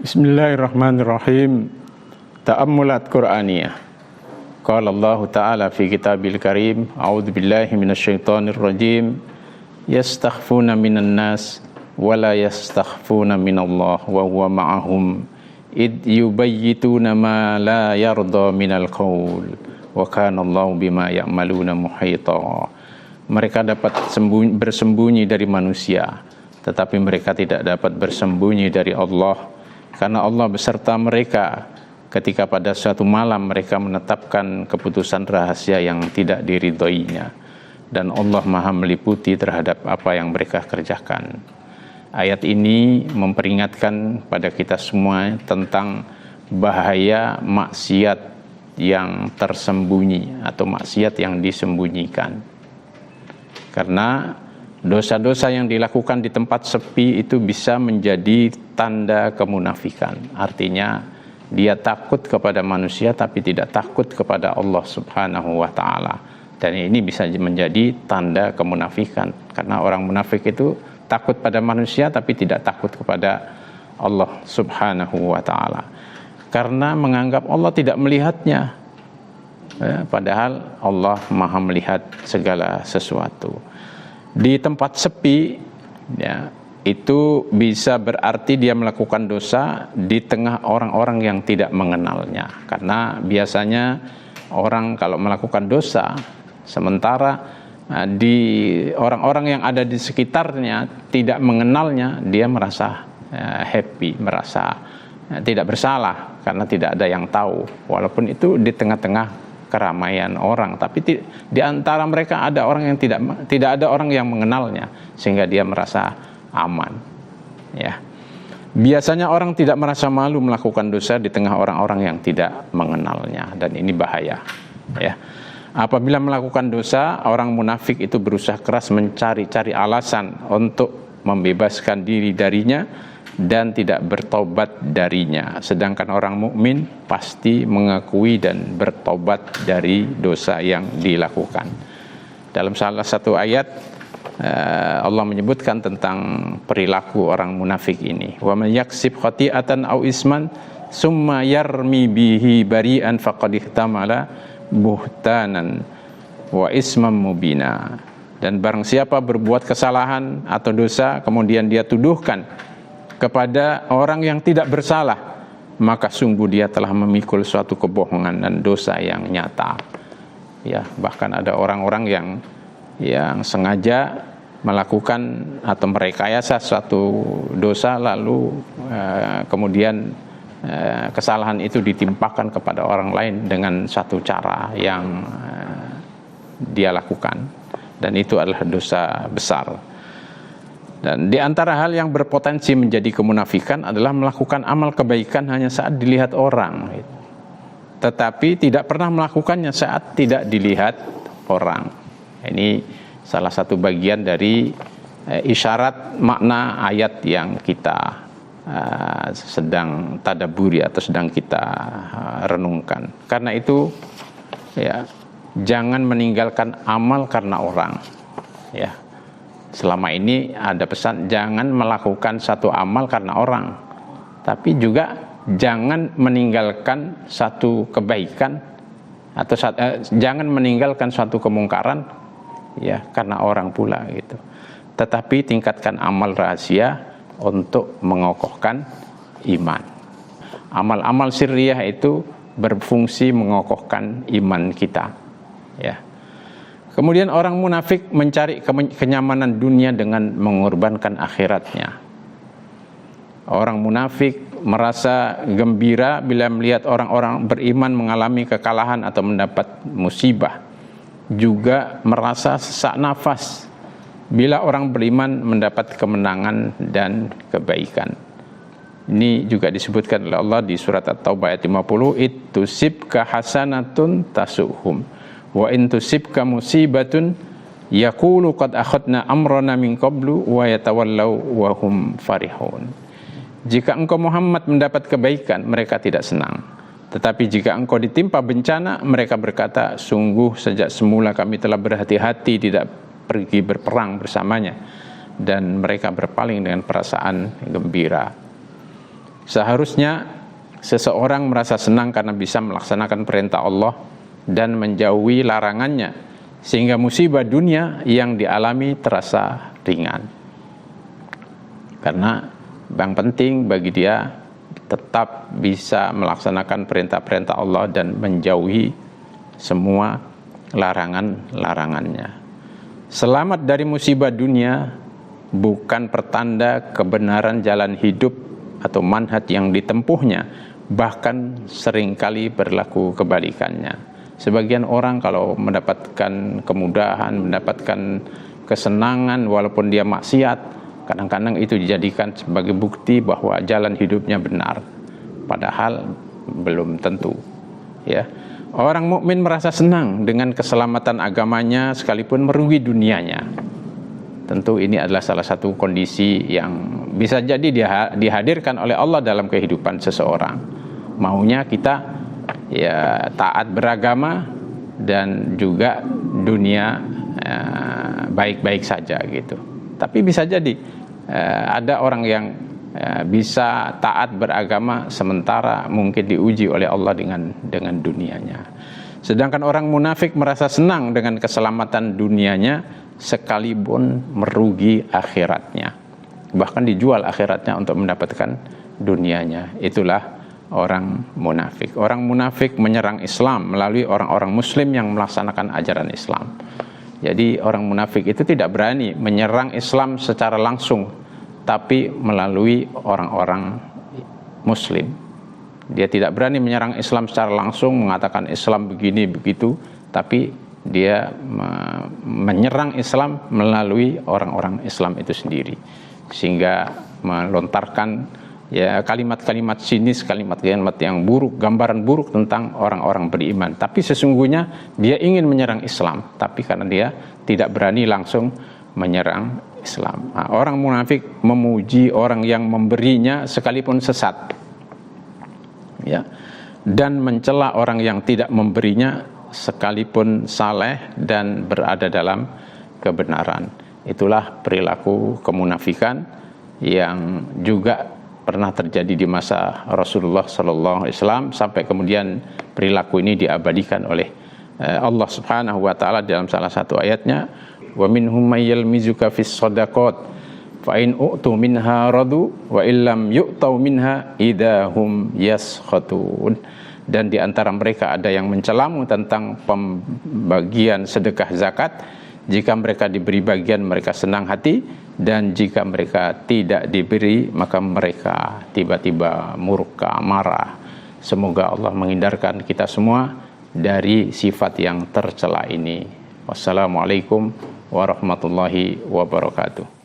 Bismillahirrahmanirrahim. Ta'ammulat Qur'aniyah. Qala Allah Ta'ala fi kitabil karim, a'udzu billahi minasyaitonir rajim. Yastakhfuna minan nas wa la yastakhfuna minallah wa huwa ma'ahum id yubayyituna ma la yarda minal qaul wa kana Allahu bima ya'maluna muhita. Mereka dapat bersembunyi dari manusia, tetapi mereka tidak dapat bersembunyi dari Allah, karena Allah beserta mereka ketika pada suatu malam mereka menetapkan keputusan rahasia yang tidak diridhoinya, dan Allah Maha meliputi terhadap apa yang mereka kerjakan. Ayat ini memperingatkan pada kita semua tentang bahaya maksiat yang tersembunyi atau maksiat yang disembunyikan. Karena dosa-dosa yang dilakukan di tempat sepi itu bisa menjadi tanda kemunafikan. Artinya dia takut kepada manusia tapi tidak takut kepada Allah Subhanahu wa ta'ala. Dan ini bisa menjadi tanda kemunafikan. Karena orang munafik itu takut pada manusia tapi tidak takut kepada Allah Subhanahu wa ta'ala. Karena menganggap Allah tidak melihatnya. Padahal Allah Maha melihat segala sesuatu. Di tempat sepi, ya, itu bisa berarti dia melakukan dosa di tengah orang-orang yang tidak mengenalnya. Karena biasanya orang kalau melakukan dosa, sementara di orang-orang yang ada di sekitarnya tidak mengenalnya, dia merasa happy, merasa tidak bersalah karena tidak ada yang tahu. Walaupun itu di tengah-tengah keramaian orang, tapi di antara mereka ada orang yang tidak ada orang yang mengenalnya, sehingga dia merasa aman. Ya, biasanya orang tidak merasa malu melakukan dosa di tengah orang-orang yang tidak mengenalnya, dan ini bahaya. Ya, apabila melakukan dosa, orang munafik itu berusaha keras mencari-cari alasan untuk membebaskan diri darinya dan tidak bertobat darinya. Sedangkan orang mukmin pasti mengakui dan bertobat dari dosa yang dilakukan. Dalam salah satu ayat Allah menyebutkan tentang perilaku orang munafik ini. Wa may yaksib khati'atan aw isman summa yarmi bihi bari'an faqad ihtamala buhtanan wa isman mubina. Dan barang siapa berbuat kesalahan atau dosa kemudian dia tuduhkan kepada orang yang tidak bersalah, maka sungguh dia telah memikul suatu kebohongan dan dosa yang nyata. Ya, bahkan ada orang-orang yang sengaja melakukan atau merekayasa suatu dosa, lalu kemudian kesalahan itu ditimpakan kepada orang lain dengan satu cara yang dia lakukan, dan itu adalah dosa besar. Dan di antara hal yang berpotensi menjadi kemunafikan adalah melakukan amal kebaikan hanya saat dilihat orang, tetapi tidak pernah melakukannya saat tidak dilihat orang. Ini salah satu bagian dari isyarat makna ayat yang kita sedang tadabburi atau sedang kita renungkan. Karena itu, ya, jangan meninggalkan amal karena orang. Ya. Selama ini ada pesan jangan melakukan satu amal karena orang, tapi juga jangan meninggalkan satu kebaikan atau jangan meninggalkan suatu kemungkaran, ya, karena orang pula gitu. Tetapi tingkatkan amal rahasia untuk mengokohkan iman. Amal-amal sirriyah itu berfungsi mengokohkan iman kita, ya. Kemudian orang munafik mencari kenyamanan dunia dengan mengorbankan akhiratnya. Orang munafik merasa gembira bila melihat orang-orang beriman mengalami kekalahan atau mendapat musibah. Juga merasa sesak nafas bila orang beriman mendapat kemenangan dan kebaikan. Ini juga disebutkan oleh Allah di surat At-Taubah ayat 50, "Ittusibka hasanatun tasuhum. Wa in tusibka musibatun yaqulu qad akhadna amrana min qablu wa yatawallaw wa hum farihun." Jika engkau Muhammad mendapat kebaikan, mereka tidak senang. Tetapi jika engkau ditimpa bencana, mereka berkata, sungguh sejak semula kami telah berhati-hati tidak pergi berperang bersamanya. Dan mereka berpaling dengan perasaan gembira. Seharusnya seseorang merasa senang karena bisa melaksanakan perintah Allah dan menjauhi larangannya, sehingga musibah dunia yang dialami terasa ringan. Karena yang penting bagi dia tetap bisa melaksanakan perintah-perintah Allah dan menjauhi semua larangan-larangannya. Selamat dari musibah dunia bukan pertanda kebenaran jalan hidup atau manhaj yang ditempuhnya, bahkan seringkali berlaku kebalikannya. Sebagian orang kalau mendapatkan kemudahan, mendapatkan kesenangan walaupun dia maksiat, kadang-kadang itu dijadikan sebagai bukti bahwa jalan hidupnya benar, padahal belum tentu. Ya, orang mukmin merasa senang dengan keselamatan agamanya sekalipun merugi dunianya. Tentu ini adalah salah satu kondisi yang bisa jadi dihadirkan oleh Allah dalam kehidupan seseorang. Maunya kita ya taat beragama dan juga dunia baik-baik saja gitu. Tapi bisa jadi ada orang yang bisa taat beragama sementara mungkin diuji oleh Allah dengan dunianya. Sedangkan orang munafik merasa senang dengan keselamatan dunianya sekalipun merugi akhiratnya. Bahkan dijual akhiratnya untuk mendapatkan dunianya. Itulah orang munafik. Orang munafik menyerang Islam melalui orang-orang muslim yang melaksanakan ajaran Islam. Jadi orang munafik itu tidak berani menyerang Islam secara langsung, tapi melalui orang-orang muslim. Dia tidak berani menyerang Islam secara langsung, mengatakan Islam begini begitu, tapi dia menyerang Islam melalui orang-orang Islam itu sendiri, sehingga melontarkan ya kalimat-kalimat sinis, kalimat-kalimat yang buruk, gambaran buruk tentang orang-orang beriman. Tapi sesungguhnya dia ingin menyerang Islam, tapi karena dia tidak berani langsung menyerang Islam. Nah, orang munafik memuji orang yang memberinya sekalipun sesat, ya, dan mencela orang yang tidak memberinya sekalipun saleh dan berada dalam kebenaran. Itulah perilaku kemunafikan yang juga pernah terjadi di masa Rasulullah SAW, sampai kemudian perilaku ini diabadikan oleh Allah Subhanahu wa taala dalam salah satu ayatnya, wa minhum may yalmizuka fis shadaqat fa in u'tu minha radu wa illam yu'tau minha idahum yaskhatun. Dan di antara mereka ada yang mencelamu tentang pembagian sedekah zakat. Jika mereka diberi bagian, mereka senang hati, dan jika mereka tidak diberi, maka mereka tiba-tiba murka, marah. Semoga Allah menghindarkan kita semua dari sifat yang tercela ini. Wassalamualaikum warahmatullahi wabarakatuh.